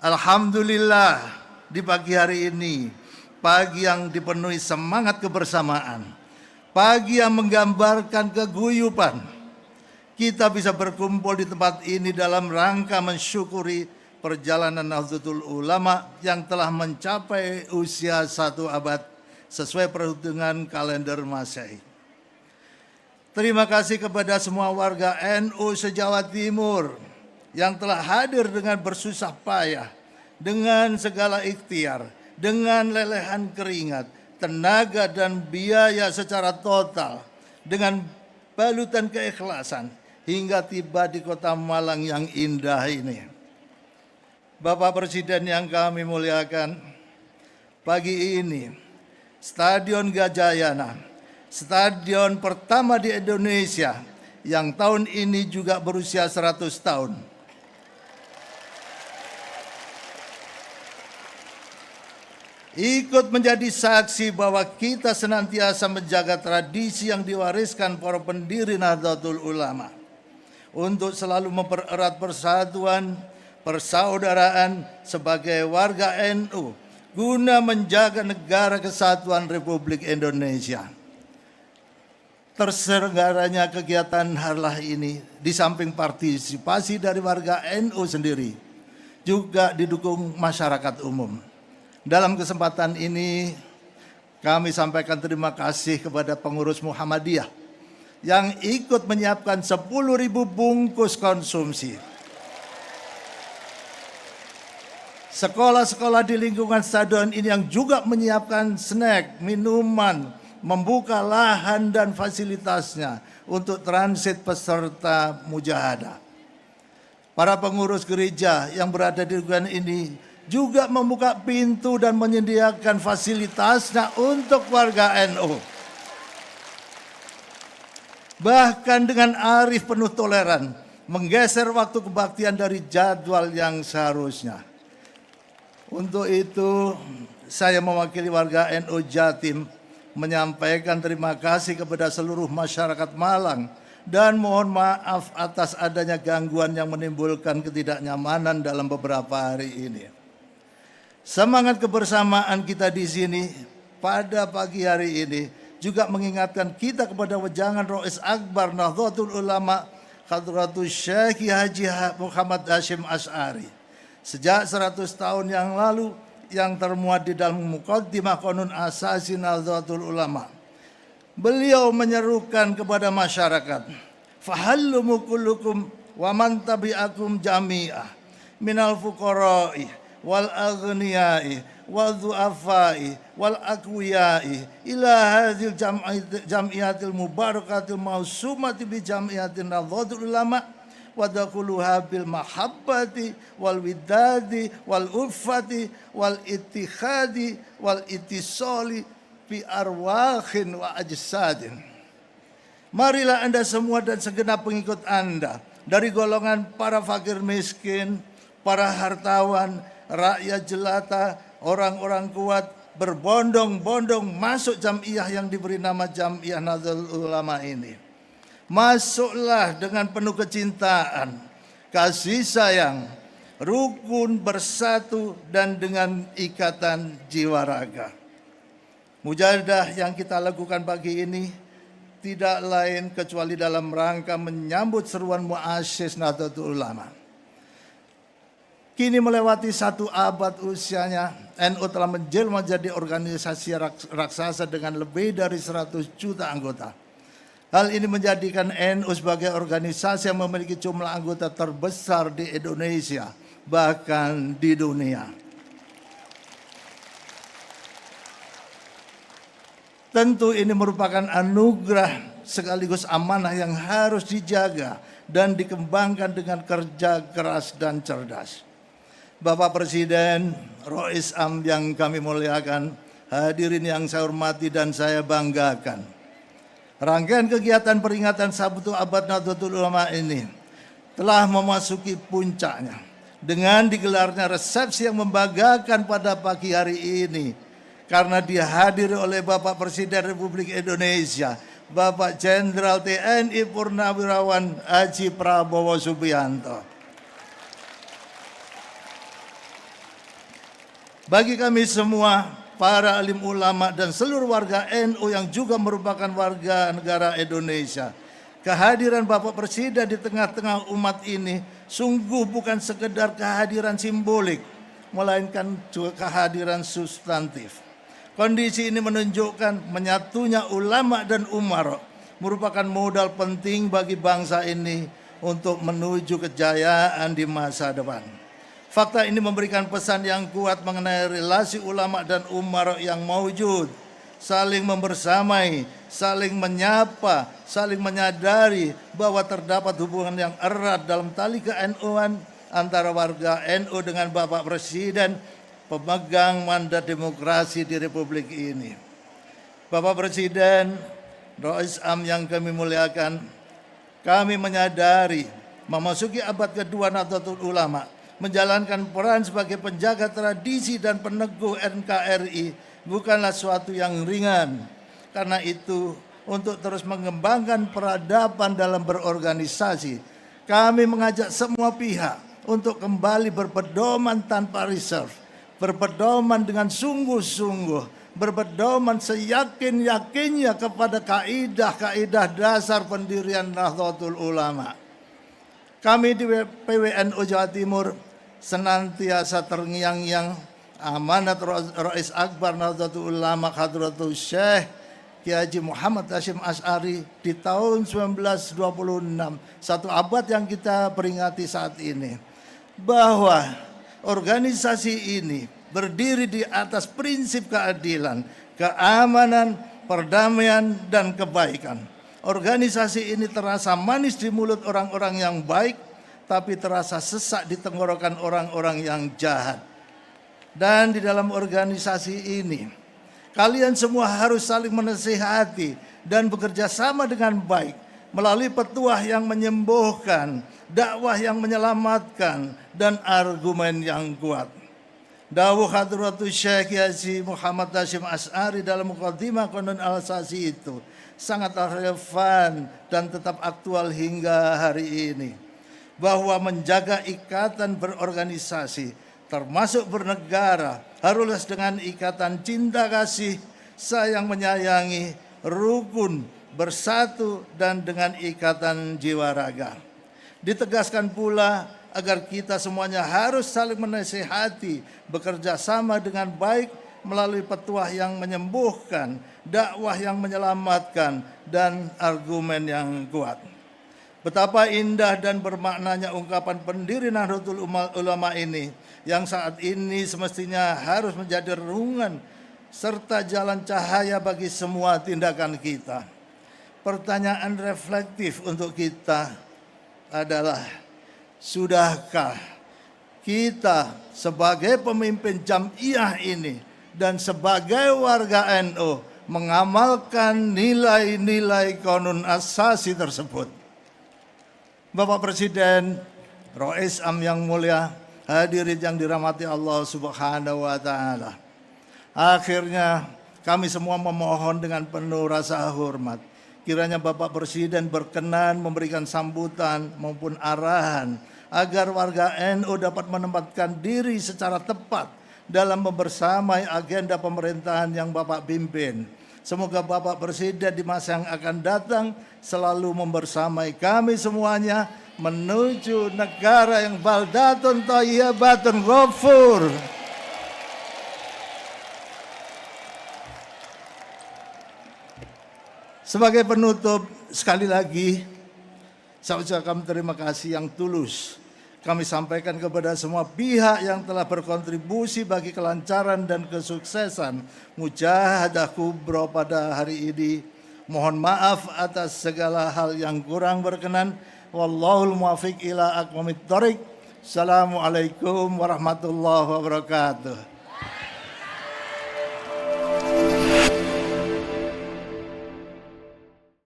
Alhamdulillah di pagi hari ini, pagi yang dipenuhi semangat kebersamaan, pagi yang menggambarkan keguyupan, kita bisa berkumpul di tempat ini dalam rangka mensyukuri perjalanan Nahdlatul Ulama yang telah mencapai usia 1 abad sesuai perhitungan kalender Masehi. Terima kasih kepada semua warga NU se-Jawa Timur yang telah hadir dengan bersusah payah, dengan segala ikhtiar, dengan lelehan keringat, tenaga dan biaya secara total, dengan balutan keikhlasan, hingga tiba di kota Malang yang indah ini. Bapak Presiden yang kami muliakan, pagi ini Stadion Gajayana, stadion pertama di Indonesia yang tahun ini juga berusia 100 tahun, ikut menjadi saksi bahwa kita senantiasa menjaga tradisi yang diwariskan para pendiri Nahdlatul Ulama untuk selalu mempererat persatuan, persaudaraan sebagai warga NU guna menjaga negara kesatuan Republik Indonesia. Terselenggaranya kegiatan harlah ini di samping partisipasi dari warga NU sendiri juga didukung masyarakat umum. Dalam kesempatan ini kami sampaikan terima kasih kepada pengurus Muhammadiyah yang ikut menyiapkan 10.000 bungkus konsumsi. Sekolah-sekolah di lingkungan stadion ini yang juga menyiapkan snack, minuman, membuka lahan dan fasilitasnya untuk transit peserta mujahadah. Para pengurus gereja yang berada di lingkungan ini juga membuka pintu dan menyediakan fasilitasnya untuk warga NU. Bahkan dengan arif penuh toleran, menggeser waktu kebaktian dari jadwal yang seharusnya. Untuk itu, saya mewakili warga NU Jatim menyampaikan terima kasih kepada seluruh masyarakat Malang dan mohon maaf atas adanya gangguan yang menimbulkan ketidaknyamanan dalam beberapa hari ini. Semangat kebersamaan kita di sini pada pagi hari ini juga mengingatkan kita kepada wejangan Rais Akbar Nahdlatul Ulama Hadratus Syekh Haji Muhammad Hashim Asy'ari sejak 100 tahun yang lalu yang termuat di dalam Muqaddimah Qanun Asasi Nahdlatul Ulama. Beliau menyerukan kepada masyarakat, fahallumu kullukum wa man tabi'akum jami'ah minal fuqara'i wal aghniyai wal du'afai wal aqwiyai ila hadhil jam'iyatil mubarakatil mausumati bi jam'iyatin Nahdlatul Ulama wa dakhuluha bil mahabbati wal widadi wal ulfati wal ittikhadi wal ittisali fi arwahin wa ajsadin. Marilah Anda semua dan segenap pengikut Anda dari golongan para fakir miskin, para hartawan, rakyat jelata, orang-orang kuat berbondong-bondong masuk jam'iyah yang diberi nama Jam'iyah Nahdlatul Ulama ini. Masuklah dengan penuh kecintaan, kasih sayang, rukun bersatu dan dengan ikatan jiwa raga. Mujahadah yang kita lakukan pagi ini tidak lain kecuali dalam rangka menyambut seruan muassis Nahdlatul Ulama. Kini melewati 1 abad usianya, NU telah menjelma menjadi organisasi raksasa dengan lebih dari 100 juta anggota. Hal ini menjadikan NU sebagai organisasi yang memiliki jumlah anggota terbesar di Indonesia, bahkan di dunia. Tentu ini merupakan anugerah sekaligus amanah yang harus dijaga dan dikembangkan dengan kerja keras dan cerdas. Bapak Presiden, Rais Am yang kami muliakan, hadirin yang saya hormati dan saya banggakan. Rangkaian kegiatan peringatan 1 abad Nahdlatul Ulama ini telah memasuki puncaknya dengan digelarnya resepsi yang membanggakan pada pagi hari ini karena dihadiri oleh Bapak Presiden Republik Indonesia, Bapak Jenderal TNI Purnawirawan Haji Prabowo Subianto. Bagi kami semua, para alim ulama dan seluruh warga NU yang juga merupakan warga negara Indonesia, kehadiran Bapak Presiden di tengah-tengah umat ini sungguh bukan sekedar kehadiran simbolik, melainkan juga kehadiran substantif. Kondisi ini menunjukkan menyatunya ulama dan umara merupakan modal penting bagi bangsa ini untuk menuju kejayaan di masa depan. Fakta ini memberikan pesan yang kuat mengenai relasi ulama dan umara yang maujud, saling membersamai, saling menyapa, saling menyadari bahwa terdapat hubungan yang erat dalam tali ke-NU-an antara warga NU dengan Bapak Presiden, pemegang mandat demokrasi di Republik ini. Bapak Presiden, Rais Am yang kami muliakan, kami menyadari memasuki abad kedua Nahdlatul Ulama menjalankan peran sebagai penjaga tradisi dan peneguh NKRI bukanlah suatu yang ringan. Karena itu, untuk terus mengembangkan peradaban dalam berorganisasi, kami mengajak semua pihak untuk kembali berpedoman tanpa reserve, berpedoman dengan sungguh-sungguh, berpedoman seyakin-yakinnya kepada kaidah-kaidah dasar pendirian Nahdlatul Ulama. Kami di PWNU Jawa Timur senantiasa terngiang-ngiang amanat Rais Akbar Nahdlatul Ulama Hadratul Syekh Kiai Haji Muhammad Hasyim Asy'ari di tahun 1926, satu abad yang kita peringati saat ini, bahwa organisasi ini berdiri di atas prinsip keadilan, keamanan, perdamaian, dan kebaikan. Organisasi ini terasa manis di mulut orang-orang yang baik, tapi terasa sesak di tenggorokan orang-orang yang jahat. Dan di dalam organisasi ini, kalian semua harus saling menasihati dan bekerja sama dengan baik melalui petuah yang menyembuhkan, dakwah yang menyelamatkan, dan argumen yang kuat. Dawuh Hadratus Syekh Haji Muhammad Hasyim Asy'ari dalam Muqaddimah Qanun al-Asasi itu sangat relevan dan tetap aktual hingga hari ini, bahwa menjaga ikatan berorganisasi termasuk bernegara harus dengan ikatan cinta kasih, sayang menyayangi, rukun, bersatu, dan dengan ikatan jiwa raga. Ditegaskan pula agar kita semuanya harus saling menasihati, bekerja sama dengan baik melalui petuah yang menyembuhkan, dakwah yang menyelamatkan, dan argumen yang kuat. Betapa indah dan bermaknanya ungkapan pendiri Nahdlatul Ulama ini, yang saat ini semestinya harus menjadi renungan serta jalan cahaya bagi semua tindakan kita. Pertanyaan reflektif untuk kita adalah, sudahkah kita sebagai pemimpin Jam'iyah ini dan sebagai warga NU mengamalkan nilai-nilai Qanun Asasi tersebut? Bapak Presiden, Rais Am yang mulia, hadirin yang dirahmati Allah Subhanahu wa Ta'ala. Akhirnya kami semua memohon dengan penuh rasa hormat, kiranya Bapak Presiden berkenan memberikan sambutan maupun arahan agar warga NU dapat menempatkan diri secara tepat dalam membersamai agenda pemerintahan yang Bapak pimpin. Semoga Bapak Presiden di masa yang akan datang selalu membersamai kami semuanya menuju negara yang baldatun thayyibatun ghafur. Sebagai penutup, sekali lagi saya ucapkan terima kasih yang tulus kami sampaikan kepada semua pihak yang telah berkontribusi bagi kelancaran dan kesuksesan Mujahadah Kubra pada hari ini. Mohon maaf atas segala hal yang kurang berkenan. Wallahul muwaffiq ila aqwamit thoriq. Assalamualaikum warahmatullahi wabarakatuh.